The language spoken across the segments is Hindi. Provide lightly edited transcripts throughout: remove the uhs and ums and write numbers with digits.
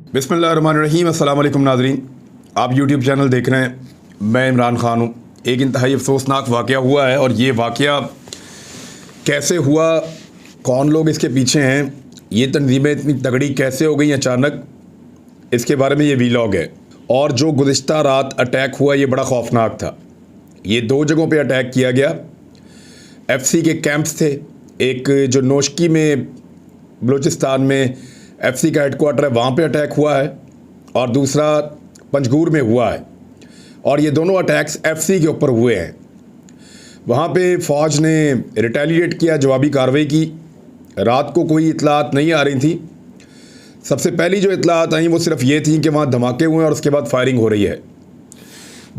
बिस्मिल्लाहिर्रहमानिर्रहीम। अस्सलाम वालेकुम नाज़रीन, आप यूट्यूब चैनल देख रहे हैं। मैं इमरान ख़ान हूँ। एक इंतहाई अफसोसनाक वाक़या हुआ है और ये वाक़या कैसे हुआ, कौन लोग इसके पीछे हैं, ये तंजीमें इतनी तगड़ी कैसे हो गई अचानक, इसके बारे में ये वीलॉग है। और जो गुज़िश्ता रात अटैक हुआ ये बड़ा खौफनाक था। ये दो जगहों पे अटैक किया गया। एफसी के कैंप्स थे, एक जो नोशकी में बलूचिस्तान में एफसी का हेडक्वार्टर है वहाँ पे अटैक हुआ है, और दूसरा पंजगूर में हुआ है। और ये दोनों अटैक्स एफसी के ऊपर हुए हैं। वहाँ पे फ़ौज ने रिटेलिएट किया, जवाबी कार्रवाई की। रात को कोई इतलात नहीं आ रही थी। सबसे पहली जो इतलात आई वो सिर्फ ये थी कि वहाँ धमाके हुए हैं और उसके बाद फायरिंग हो रही है।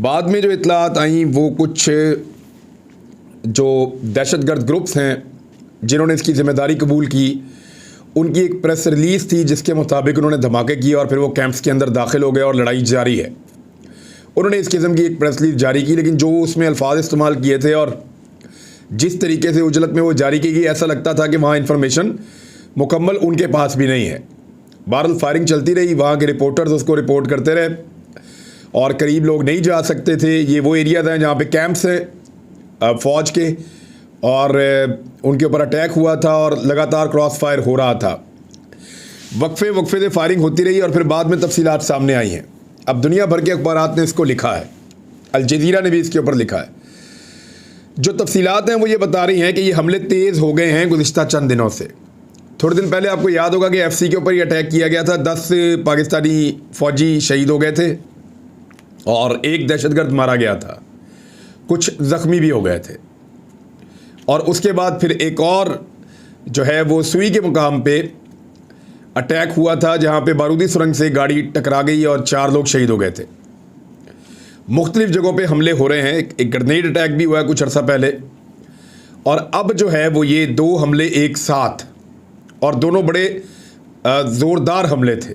बाद में जो इतलात आई वो कुछ जो दहशतगर्द ग्रुप्स हैं जिन्होंने इसकी ज़िम्मेदारी कबूल की, उनकी एक प्रेस रिलीज़ थी जिसके मुताबिक उन्होंने धमाके किए और फिर वो कैंप्स के अंदर दाखिल हो गए और लड़ाई जारी है। उन्होंने इस किस्म की एक प्रेस रिलीज़ जारी की, लेकिन जो उसमें अल्फाज इस्तेमाल किए थे और जिस तरीके से उजलत में वो जारी की गई, ऐसा लगता था कि वहाँ इंफॉर्मेशन मुकम्मल उनके पास भी नहीं है। बहरहाल फायरिंग चलती रही, वहाँ के रिपोर्टर्स उसको रिपोर्ट करते रहे और करीब लोग नहीं जा सकते थे। ये वो एरियाज़ हैं जहाँ पे कैंप्स हैं फ़ौज के, और उनके ऊपर अटैक हुआ था और लगातार क्रॉस फायर हो रहा था। वक्फे से फायरिंग होती रही और फिर बाद में तफसीलात सामने आई हैं। अब दुनिया भर के अखबारात ने इसको लिखा है, अल जज़ीरा ने भी इसके ऊपर लिखा है। जो तफसीलात हैं वो ये बता रही हैं कि ये हमले तेज़ हो गए हैं गुज़िश्ता चंद दिनों से। थोड़े दिन पहले आपको याद होगा कि एफसी के ऊपर ये अटैक किया गया था। 10 पाकिस्तानी फ़ौजी शहीद हो गए थे और एक दहशतगर्द मारा गया था, कुछ ज़ख्मी भी हो गए थे। और उसके बाद फिर एक और जो है वो सुई के मुकाम पे अटैक हुआ था जहाँ पे बारूदी सुरंग से गाड़ी टकरा गई और 4 लोग शहीद हो गए थे। मुख्तलिफ़ जगहों पे हमले हो रहे हैं। एक ग्रेनेड अटैक भी हुआ है कुछ अर्सा पहले, और अब जो है वो ये 2 हमले एक साथ, और दोनों बड़े ज़ोरदार हमले थे,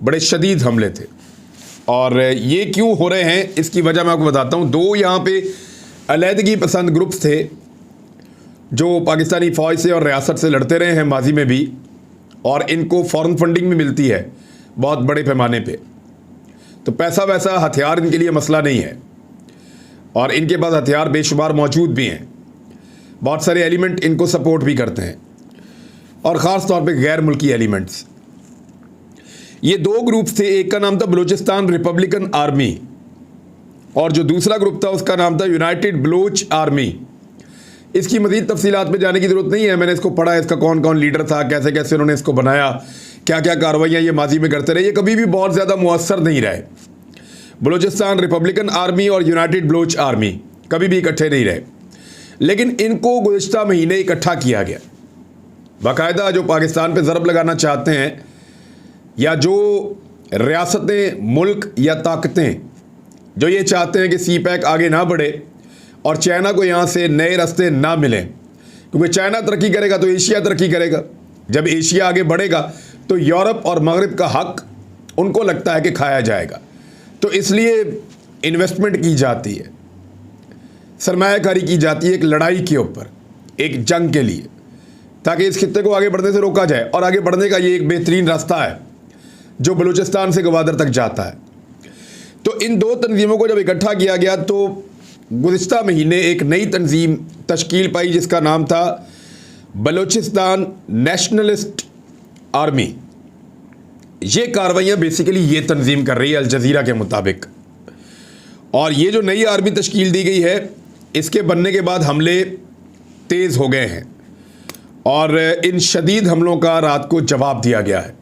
बड़े शदीद हमले थे। और ये क्यों हो रहे हैं इसकी वजह मैं आपको बताता हूँ। 2 यहाँ पे अलहदगी पसंद ग्रुप्स थे जो पाकिस्तानी फ़ौज से और रियासत से लड़ते रहे हैं माजी में भी, और इनको फ़ॉरेन फंडिंग भी मिलती है बहुत बड़े पैमाने पे। तो पैसा वैसा हथियार इनके लिए मसला नहीं है, और इनके पास हथियार बेशुमार मौजूद भी हैं। बहुत सारे एलिमेंट इनको सपोर्ट भी करते हैं, और ख़ास तौर पे गैर मुल्की एलिमेंट्स। ये 2 ग्रुप थे, एक का नाम था बलूचिस्तान रिपब्लिकन आर्मी और जो दूसरा ग्रुप था उसका नाम था यूनाइटेड बलूच आर्मी। इसकी मज़ीद तफसीलात में जाने की ज़रूरत नहीं है। मैंने इसको पढ़ा, इसका कौन कौन लीडर था, कैसे कैसे उन्होंने इसको बनाया, क्या क्या कार्रवाइयाँ ये माजी में करते रहे। ये कभी भी बहुत ज़्यादा मुअस्सर नहीं रहे। बलूचिस्तान रिपब्लिकन आर्मी और यूनाइटेड बलूच आर्मी कभी भी इकट्ठे नहीं रहे, लेकिन इनको गुज़िश्ता महीने इकट्ठा किया गया। बाकायदा जो पाकिस्तान पर ज़रब लगाना चाहते हैं, या जो रियासतें, मुल्क या ताकतें जो ये चाहते हैं कि सी पैक आगे ना बढ़े और चाइना को यहाँ से नए रास्ते ना मिलें, क्योंकि चाइना तरक्की करेगा तो एशिया तरक्की करेगा। जब एशिया आगे बढ़ेगा तो यूरोप और मगरिब का हक उनको लगता है कि खाया जाएगा। तो इसलिए इन्वेस्टमेंट की जाती है, सरमायाकारी की जाती है एक लड़ाई के ऊपर, एक जंग के लिए, ताकि इस खित्ते को आगे बढ़ने से रोका जाए। और आगे बढ़ने का ये एक बेहतरीन रास्ता है जो बलूचिस्तान से गवादर तक जाता है। तो इन 2 तंजीमों को जब इकट्ठा किया गया तो गुज़िश्ता महीने एक नई तंजीम तश्कील पाई जिसका नाम था बलूचिस्तान नेशनलिस्ट आर्मी। ये कार्रवाइयाँ बेसिकली ये तंजीम कर रही है अल जज़ीरा के मुताबिक। और ये जो नई आर्मी तश्कील दी गई है, इसके बनने के बाद हमले तेज़ हो गए हैं और इन शदीद हमलों का रात को जवाब दिया गया है।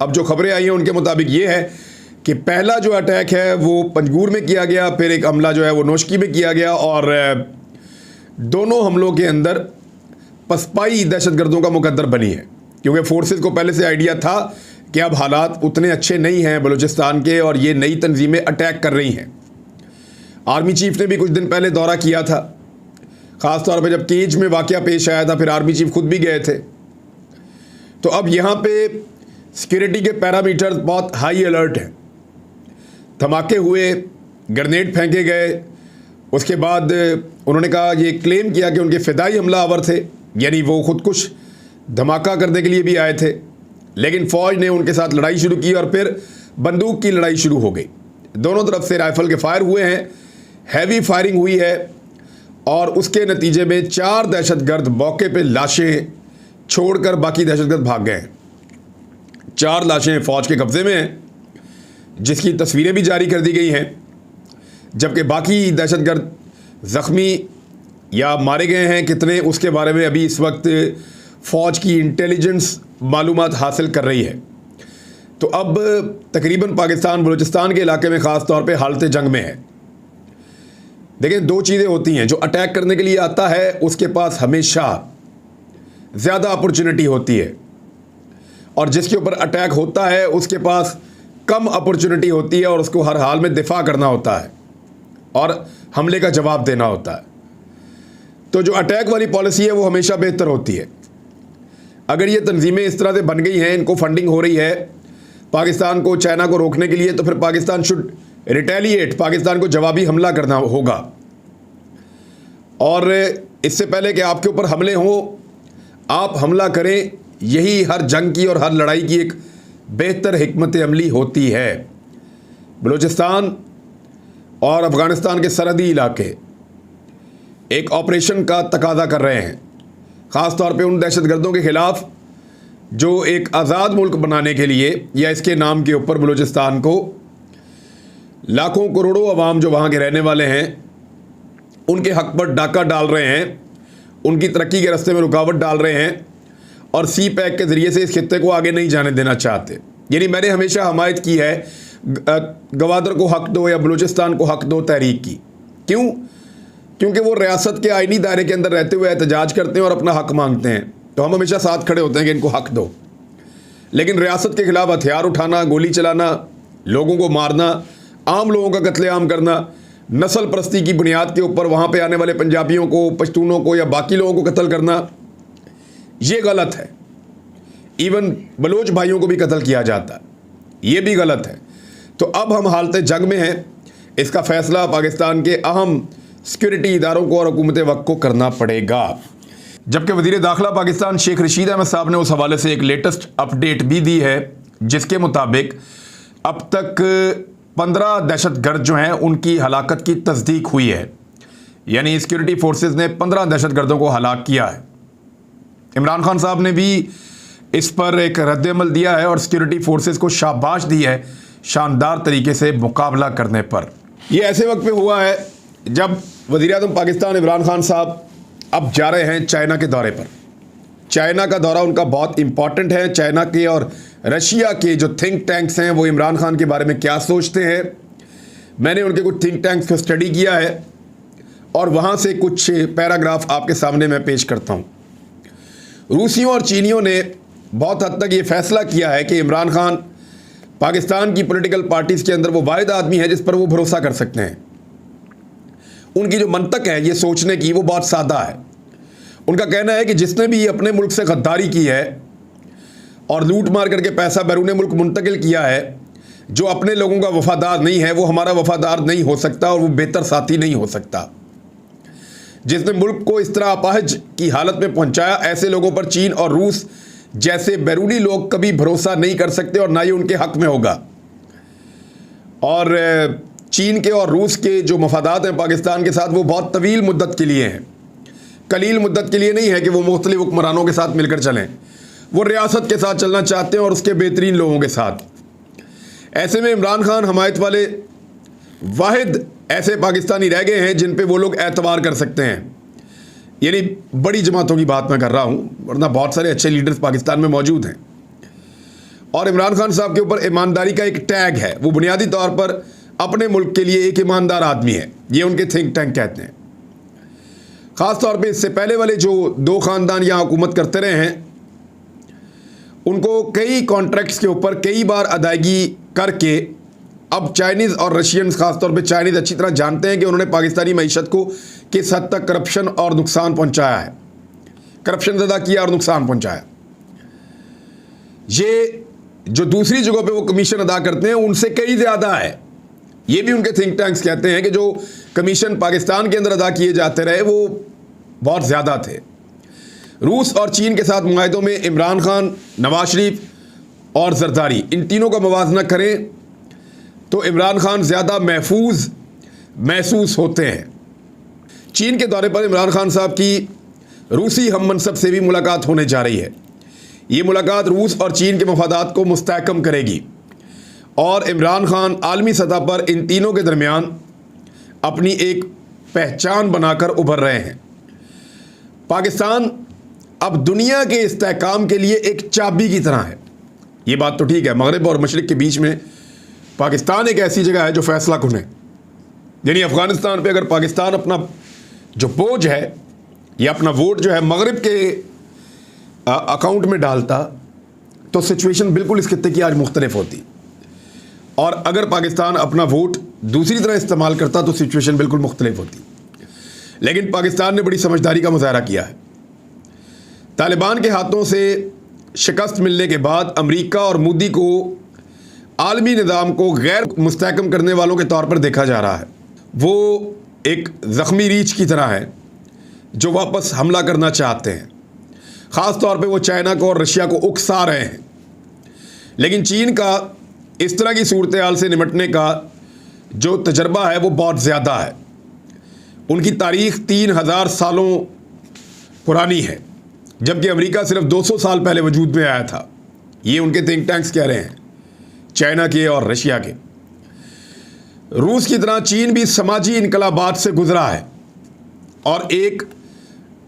अब जो खबरें आई हैं उनके मुताबिक ये है कि पहला जो अटैक है वो पंजगूर में किया गया, फिर एक हमला जो है वो नोशकी में किया गया, और दोनों हमलों के अंदर पसपाई दहशतगर्दों का मुकद्दर बनी है, क्योंकि फोर्सेस को पहले से आइडिया था कि अब हालात उतने अच्छे नहीं हैं बलूचिस्तान के और ये नई तंजीमें अटैक कर रही हैं। आर्मी चीफ ने भी कुछ दिन पहले दौरा किया था, ख़ास तौर पर जब केज में वाक़या पेश आया था, फिर आर्मी चीफ खुद भी गए थे। तो अब यहाँ पे सिक्योरिटी के पैरामीटर्स बहुत हाई अलर्ट हैं। धमाके हुए, ग्रेनेड फेंके गए, उसके बाद उन्होंने कहा, ये क्लेम किया कि उनके फ़िदाई हमलावर थे, यानी वो खुदकुश धमाका करने के लिए भी आए थे, लेकिन फ़ौज ने उनके साथ लड़ाई शुरू की और फिर बंदूक की लड़ाई शुरू हो गई। दोनों तरफ से राइफ़ल के फायर हुए हैं, हैवी फायरिंग हुई है और उसके नतीजे में 4 दहशतगर्द मौके पे लाशें छोड़कर बाकी दहशतगर्द भाग गए हैं। 4 लाशें फ़ौज के कब्ज़े में हैं, जिसकी तस्वीरें भी जारी कर दी गई हैं, जबकि बाकी दहशतगर्द ज़ख्मी या मारे गए हैं कितने, उसके बारे में अभी इस वक्त फ़ौज की इंटेलिजेंस मालूमात हासिल कर रही है। तो अब तकरीबन पाकिस्तान बलूचिस्तान के इलाके में ख़ास तौर पे हालत जंग में है। देखिए, 2 चीज़ें होती हैं, जो अटैक करने के लिए आता है उसके पास हमेशा ज़्यादा अपॉर्चुनिटी होती है, और जिसके ऊपर अटैक होता है उसके पास कम अपॉर्चुनिटी होती है और उसको हर हाल में दिफा करना होता है और हमले का जवाब देना होता है। तो जो अटैक वाली पॉलिसी है वो हमेशा बेहतर होती है। अगर ये तंजीमें इस तरह से बन गई हैं, इनको फंडिंग हो रही है पाकिस्तान को, चाइना को रोकने के लिए, तो फिर पाकिस्तान शुड रिटेलिएट, पाकिस्तान को जवाबी हमला करना होगा। और इससे पहले कि आपके ऊपर हमले हों, आप हमला करें, यही हर जंग की और हर लड़ाई की एक बेहतर हिकमत अमली होती है। बलूचिस्तान और अफ़गानिस्तान के सरहदी इलाके एक ऑपरेशन का तकाजा कर रहे हैं, ख़ास तौर पे उन दहशतगर्दों के ख़िलाफ़ जो एक आज़ाद मुल्क बनाने के लिए या इसके नाम के ऊपर बलूचिस्तान को लाखों करोड़ों अवाम जो वहाँ के रहने वाले हैं उनके हक़ पर डाका डाल रहे हैं, उनकी तरक्की के रास्ते में रुकावट डाल रहे हैं और सी पैक के ज़रिए से इस खित्ते को आगे नहीं जाने देना चाहते। यानी मैंने हमेशा हमायत की है गवादर को हक़ दो या बलूचिस्तान को हक़ दो तहरीक की। क्यों? क्योंकि वो रियासत के आइनी दायरे के अंदर रहते हुए एहतजाज करते हैं और अपना हक़ मांगते हैं, तो हम हमेशा साथ खड़े होते हैं कि इनको हक़ दो। लेकिन रियासत के ख़िलाफ़ हथियार उठाना, गोली चलाना, लोगों को मारना, आम लोगों का कत्लेआम करना, नस्ल परस्ती की बुनियाद के ऊपर वहाँ पे आने वाले पंजाबियों को, पश्तूनों को या बाकी लोगों को कत्ल करना, ये गलत है। इवन बलोच भाइयों को भी कत्ल किया जाता है, ये भी गलत है। तो अब हम हालत जंग में हैं, इसका फ़ैसला पाकिस्तान के अहम सिक्योरिटी इदारों को और हुकूमत वक्त को करना पड़ेगा। जबकि वज़ीर दाखिला पाकिस्तान शेख रशीद अहमद साहब ने उस हवाले से एक लेटेस्ट अपडेट भी दी है, जिसके मुताबिक अब तक 15 दहशतगर्द जो हैं उनकी हलाकत की तस्दीक हुई है। यानी सिक्योरिटी फोर्सेस ने 15 दहशतगर्दों को हलाक किया है। इमरान खान साहब ने भी इस पर एक रद्द-ए-अमल दिया है और सिक्योरिटी फोर्सेस को शाबाश दी है शानदार तरीके से मुकाबला करने पर। यह ऐसे वक्त पे हुआ है जब वज़ीर-ए-आज़म पाकिस्तान इमरान खान साहब अब जा रहे हैं चाइना के दौरे पर। चाइना का दौरा उनका बहुत इम्पॉर्टेंट है। चाइना के और रशिया के जो थिंक टैंक्स हैं वो इमरान खान के बारे में क्या सोचते हैं, मैंने उनके कुछ थिंक टैंक्स को स्टडी किया है और वहाँ से कुछ पैराग्राफ आपके सामने मैं पेश करता हूँ। रूसियों और चीनियों ने बहुत हद तक ये फ़ैसला किया है कि इमरान खान पाकिस्तान की पॉलिटिकल पार्टीज़ के अंदर वो वाहिद आदमी है जिस पर वो भरोसा कर सकते हैं। उनकी जो मंतक है ये सोचने की, वो बहुत सादा है। उनका कहना है कि जिसने भी अपने मुल्क से गद्दारी की है और लूट मार करके पैसा बैरून मुल्क मुंतकिल किया है, जो अपने लोगों का वफादार नहीं है वो हमारा वफादार नहीं हो सकता और वो बेहतर साथी नहीं हो सकता। जिसने मुल्क को इस तरह अपाहिज की हालत में पहुंचाया, ऐसे लोगों पर चीन और रूस जैसे बैरूनी लोग कभी भरोसा नहीं कर सकते और ना ही उनके हक में होगा। और चीन के और रूस के जो मफादात हैं पाकिस्तान के साथ, वो बहुत तवील मुद्दत के लिए हैं, कलील मुद्दत के लिए नहीं है कि वो मुख्तलिफ हुक्मरानों के साथ मिलकर चलें। वो रियासत के साथ चलना चाहते हैं और उसके बेहतरीन लोगों के साथ। ऐसे में इमरान खान हमायत वाले वाहिद ऐसे पाकिस्तानी रह गए हैं जिन पे वो लोग एतबार कर सकते हैं। यानी बड़ी जमातों की बात मैं कर रहा हूँ, वरना बहुत सारे अच्छे लीडर्स पाकिस्तान में मौजूद हैं। और इमरान खान साहब के ऊपर ईमानदारी का एक टैग है। वो बुनियादी तौर पर अपने मुल्क के लिए एक ईमानदार आदमी है, ये उनके थिंक टैंक कहते हैं। ख़ास तौर पे इससे पहले वाले जो 2 ख़ानदान यहाँ हुकूमत करते रहे हैं, उनको कई कॉन्ट्रैक्ट्स के ऊपर कई बार अदायगी करके अब चाइनीज़ और रशियंस, ख़ास तौर पे चाइनीज़ अच्छी तरह जानते हैं कि उन्होंने पाकिस्तानी मईशत को किस हद तक करप्शन और नुकसान पहुँचाया है, करप्शन ज़्यादा किया और नुकसान पहुँचाया। ये जो दूसरी जगहों पे वो कमीशन अदा करते हैं उनसे कई ज़्यादा है। ये भी उनके थिंक टैंक्स कहते हैं कि जो कमीशन पाकिस्तान के अंदर अदा किए जाते रहे वो बहुत ज़्यादा थे। रूस और चीन के साथ मुआहदों में इमरान खान, नवाज शरीफ और जरदारी, इन तीनों का मवाजना करें तो इमरान खान ज़्यादा महफूज महसूस होते हैं। चीन के दौरे पर इमरान खान साहब की रूसी हम मनसब से भी मुलाकात होने जा रही है। ये मुलाकात रूस और चीन के मफादात को मुस्तहकम करेगी और इमरान खान आलमी सतह पर इन तीनों के दरमियान अपनी एक पहचान बनाकर उभर रहे हैं। पाकिस्तान अब दुनिया के इस्तेहकाम के लिए एक चाबी की तरह है। ये बात तो ठीक है, मगरिब और मशरिक़ के बीच में पाकिस्तान एक ऐसी जगह है जो फैसला कुन है। यानी अफ़गानिस्तान पे अगर पाकिस्तान अपना जो बोझ है या अपना वोट जो है मगरिब के अकाउंट में डालता तो सिचुएशन बिल्कुल इस खित्ते की आज मुख्तलिफ होती, और अगर पाकिस्तान अपना वोट दूसरी तरह इस्तेमाल करता तो सिचुएशन बिल्कुल मुख्तलिफ होती। लेकिन पाकिस्तान ने बड़ी समझदारी का मुजाहरा किया है। तालिबान के हाथों से शिकस्त मिलने के बाद अमेरिका और मोदी को आलमी निज़ाम को गैर मुस्तहकम करने वालों के तौर पर देखा जा रहा है। वो एक ज़ख्मी रीछ की तरह है जो वापस हमला करना चाहते हैं। ख़ास तौर पे वो चाइना को और रशिया को उकसा रहे हैं। लेकिन चीन का इस तरह की सूरत हाल से निपटने का जो तजर्बा है वो बहुत ज़्यादा है। उनकी तारीख़ 3000 सालों पुरानी है, जबकि अमेरिका सिर्फ 200 साल पहले वजूद में आया था। ये उनके थिंक टैंक्स कह रहे हैं, चाइना के और रशिया के। रूस की तरह चीन भी समाजी इनकलाबात से गुजरा है और एक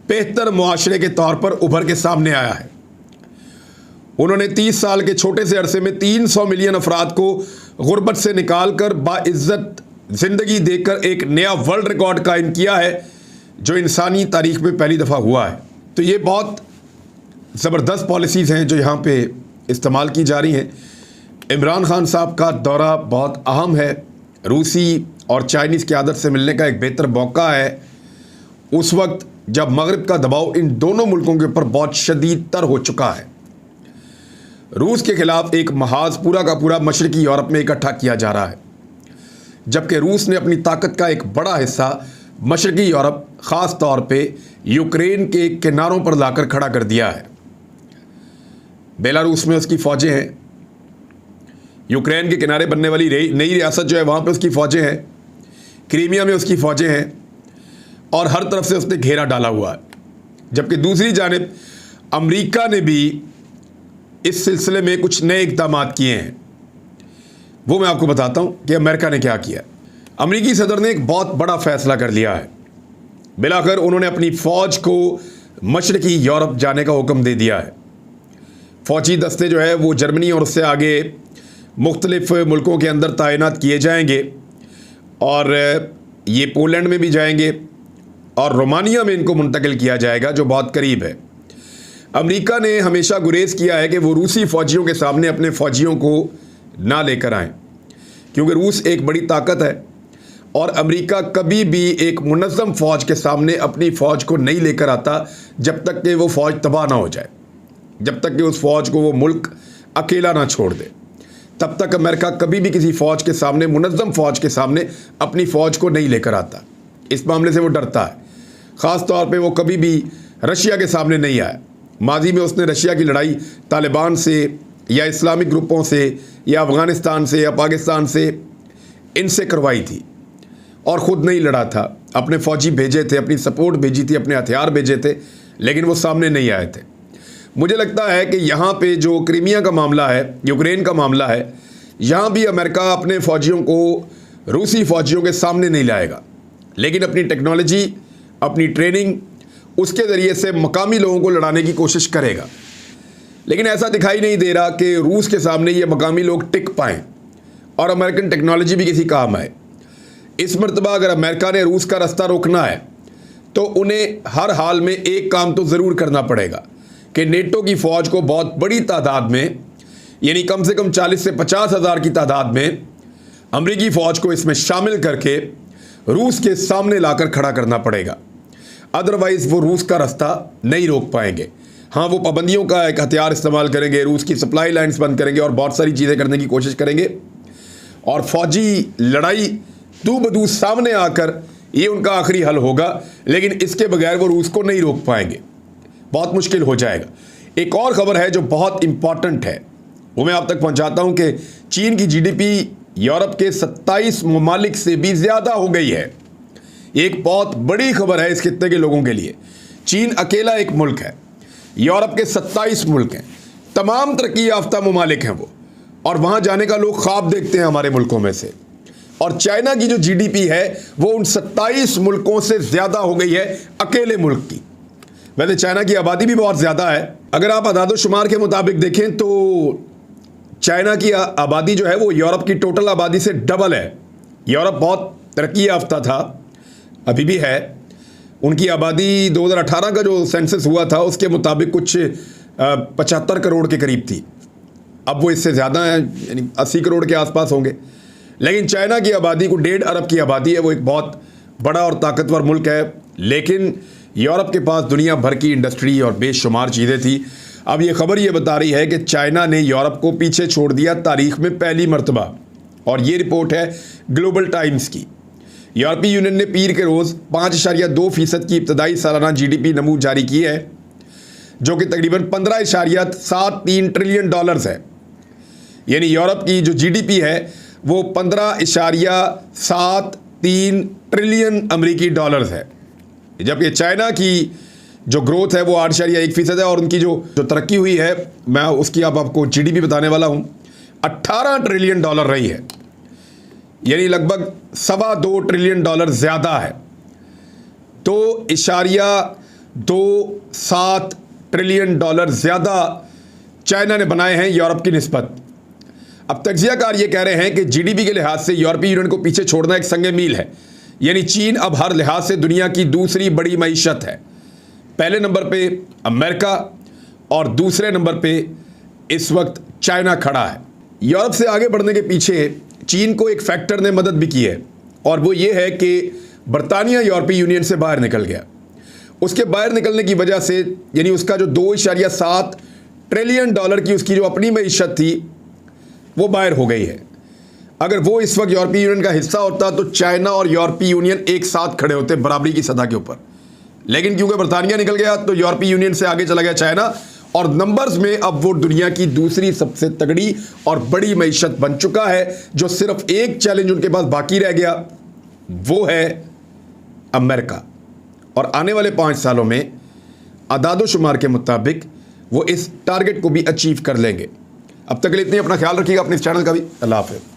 बेहतर मुआशरे के तौर पर उभर के सामने आया है। उन्होंने 30 साल के छोटे से अरसे में 300 मिलियन अफराद को गुर्बत से निकाल कर बाइज्जत ज़िंदगी देकर एक नया वर्ल्ड रिकॉर्ड कायम किया है जो इंसानी तारीख में पहली दफ़ा हुआ है। तो ये बहुत ज़बरदस्त पॉलिसीज़ हैं जो यहाँ पे इस्तेमाल की जा रही हैं। इमरान खान साहब का दौरा बहुत अहम है। रूसी और चाइनीज़ क़यादत से मिलने का एक बेहतर मौका है उस वक्त जब मगरिब का दबाव इन दोनों मुल्कों के ऊपर बहुत शदीद तर हो चुका है। रूस के ख़िलाफ़ एक महाज पूरा का पूरा मशरक़ी यूरोप में इकट्ठा किया जा रहा है, जबकि रूस ने अपनी ताकत का एक बड़ा हिस्सा मशरक़ी यूरोप, ख़ास तौर पे यूक्रेन के किनारों पर लाकर खड़ा कर दिया है। बेलारूस में उसकी फ़ौजें हैं, यूक्रेन के किनारे बनने वाली नई रियासत जो है वहाँ पे उसकी फ़ौजें हैं, क्रीमिया में उसकी फ़ौजें हैं और हर तरफ से उसने घेरा डाला हुआ है। जबकि दूसरी जानिब अमेरिका ने भी इस सिलसिले में कुछ नए इक़दाम किए हैं। वो मैं आपको बताता हूँ कि अमेरिका ने क्या किया। अमेरिकी सदर ने एक बहुत बड़ा फ़ैसला कर लिया है। बिलाकर उन्होंने अपनी फ़ौज को मशरक़ी यूरोप जाने का हुक्म दे दिया है। फ़ौजी दस्ते जो है वो जर्मनी और उससे आगे मुख्तलिफ़ मुल्कों के अंदर तैनात किए जाएंगे और ये पोलैंड में भी जाएंगे और रोमानिया में इनको मुंतकिल किया जाएगा जो बहुत करीब है। अमेरिका ने हमेशा गुरेज़ किया है कि वो रूसी फ़ौजियों के सामने अपने फ़ौजियों को ना लेकर आएँ, क्योंकि रूस एक बड़ी ताकत है और अमेरिका कभी भी एक मुनज़्ज़म फ़ौज के सामने अपनी फ़ौज को नहीं लेकर आता जब तक कि वो फ़ौज तबाह ना हो जाए, जब तक कि उस फ़ौज को वो मुल्क अकेला ना छोड़ दे। तब तक अमेरिका कभी भी किसी फ़ौज के सामने, मुनज़्ज़म फ़ौज के सामने अपनी फ़ौज को नहीं लेकर आता। इस मामले से वो डरता है। ख़ास तौर पे वो कभी भी रशिया के सामने नहीं आया। माजी में उसने रशिया की लड़ाई तालिबान से या इस्लामिक ग्रुपों से या अफ़गानिस्तान से या पाकिस्तान से इनसे करवाई थी और ख़ुद नहीं लड़ा था। अपने फ़ौजी भेजे थे, अपनी सपोर्ट भेजी थी, अपने हथियार भेजे थे, लेकिन वो सामने नहीं आए थे। मुझे लगता है कि यहाँ पे जो क्रीमिया का मामला है, यूक्रेन का मामला है, यहाँ भी अमेरिका अपने फ़ौजियों को रूसी फ़ौजियों के सामने नहीं लाएगा, लेकिन अपनी टेक्नोलॉजी, अपनी ट्रेनिंग, उसके ज़रिए से मकामी लोगों को लड़ाने की कोशिश करेगा। लेकिन ऐसा दिखाई नहीं दे रहा कि रूस के सामने ये मकामी लोग टिक पाएँ और अमेरिकन टेक्नोलॉजी भी किसी काम आए। इस मरतबा अगर अमेरिका ने रूस का रास्ता रोकना है तो उन्हें हर हाल में एक काम तो ज़रूर करना पड़ेगा कि नेटो की फ़ौज को बहुत बड़ी तादाद में, यानी कम से कम 40 से 50 हज़ार की तादाद में अमरीकी फ़ौज को इसमें शामिल करके रूस के सामने लाकर खड़ा करना पड़ेगा। अदरवाइज़ वो रूस का रास्ता नहीं रोक पाएंगे। हाँ, वो पाबंदियों का एक हथियार इस्तेमाल करेंगे, रूस की सप्लाई लाइन्स बंद करेंगे और बहुत सारी चीज़ें करने की कोशिश करेंगे और फ़ौजी लड़ाई दू बदू सामने आकर ये उनका आखिरी हल होगा। लेकिन इसके बगैर वो रूस को नहीं रोक पाएंगे, बहुत मुश्किल हो जाएगा। एक और ख़बर है जो बहुत इम्पॉर्टेंट है, वो मैं आप तक पहुंचाता हूं कि चीन की जीडीपी यूरोप के 27 ममालिक से भी ज़्यादा हो गई है। एक बहुत बड़ी खबर है इस खित्ते के लोगों के लिए। चीन अकेला एक मुल्क है, यूरोप के 27 मुल्क हैं, तमाम तरक्की याफ्ता ममालिक हैं वो, और वहाँ जाने का लोग ख्वाब देखते हैं हमारे मुल्कों में से। और चाइना की जो जीडीपी है वो उन 27 मुल्कों से ज़्यादा हो गई है, अकेले मुल्क की। वैसे चाइना की आबादी भी बहुत ज़्यादा है। अगर आप अदाद-ओ-शुमार के मुताबिक देखें तो चाइना की आबादी जो है वो यूरोप की टोटल आबादी से डबल है। यूरोप बहुत तरक्की याफ्ता था, अभी भी है। उनकी आबादी 2018 का जो सेंसस हुआ था उसके मुताबिक कुछ 75 करोड़ के करीब थी। अब वो इससे ज़्यादा है, यानी 80 करोड़ के आसपास होंगे। लेकिन चाइना की आबादी को 1.5 अरब की आबादी है, वो एक बहुत बड़ा और ताकतवर मुल्क है। लेकिन यूरोप के पास दुनिया भर की इंडस्ट्री और बेशुमार चीज़ें थी। अब ये खबर ये बता रही है कि चाइना ने यूरोप को पीछे छोड़ दिया तारीख में पहली मरतबा, और ये रिपोर्ट है ग्लोबल टाइम्स की। यूरोपीय यूनियन ने पीर के रोज़ 5.2% की इब्तदाई सालाना जीडीपी नमूद जारी की है, जो कि तकरीबन 15.73 ट्रिलियन डॉलर्स है। यानी यूरोप की जो जीडीपी है वो 15.73 ट्रिलियन अमेरिकी डॉलर्स है, जबकि चाइना की जो ग्रोथ है वो 8.1% है। और उनकी जो तरक्की हुई है, मैं उसकी आपको जीडीपी बताने वाला हूँ, 18 ट्रिलियन डॉलर रही है, यानी लगभग 2.25 ट्रिलियन डॉलर ज़्यादा है। 2.27 ट्रिलियन डॉलर ज़्यादा चाइना ने बनाए हैं यूरोप की निस्बत। अब तज्जियाकार ये कह रहे हैं कि जीडीपी के लिहाज से यूरोपीय यूनियन को पीछे छोड़ना एक संग मील है। यानी चीन अब हर लिहाज से दुनिया की दूसरी बड़ी मईशत है। पहले नंबर पे अमेरिका और दूसरे नंबर पे इस वक्त चाइना खड़ा है। यूरोप से आगे बढ़ने के पीछे चीन को एक फैक्टर ने मदद भी की है, और वो ये है कि बरतानिया यूरोपीय यूनियन से बाहर निकल गया। उसके बाहर निकलने की वजह से, यानी उसका जो 2.7 ट्रिलियन डॉलर की उसकी जो अपनी मईशत थी वो बाहर हो गई है। अगर वो इस वक्त यूरोपीय यूनियन का हिस्सा होता तो चाइना और यूरोपीय यूनियन एक साथ खड़े होते बराबरी की सतह के ऊपर। लेकिन क्योंकि बरतानिया निकल गया तो यूरोपीय यूनियन से आगे चला गया चाइना, और नंबर्स में अब वो दुनिया की दूसरी सबसे तगड़ी और बड़ी मईशत बन चुका है। जो सिर्फ एक चैलेंज उनके पास बाकी रह गया वो है अमेरिका, और आने वाले 5 सालों में अदाद-ओ-शुमार के मुताबिक वो इस टारगेट को भी अचीव कर लेंगे। अब तक के लिए इतनी, अपना ख्याल रखिएगा, अपने इस चैनल का भी। अल्लाह हाफ़िज़।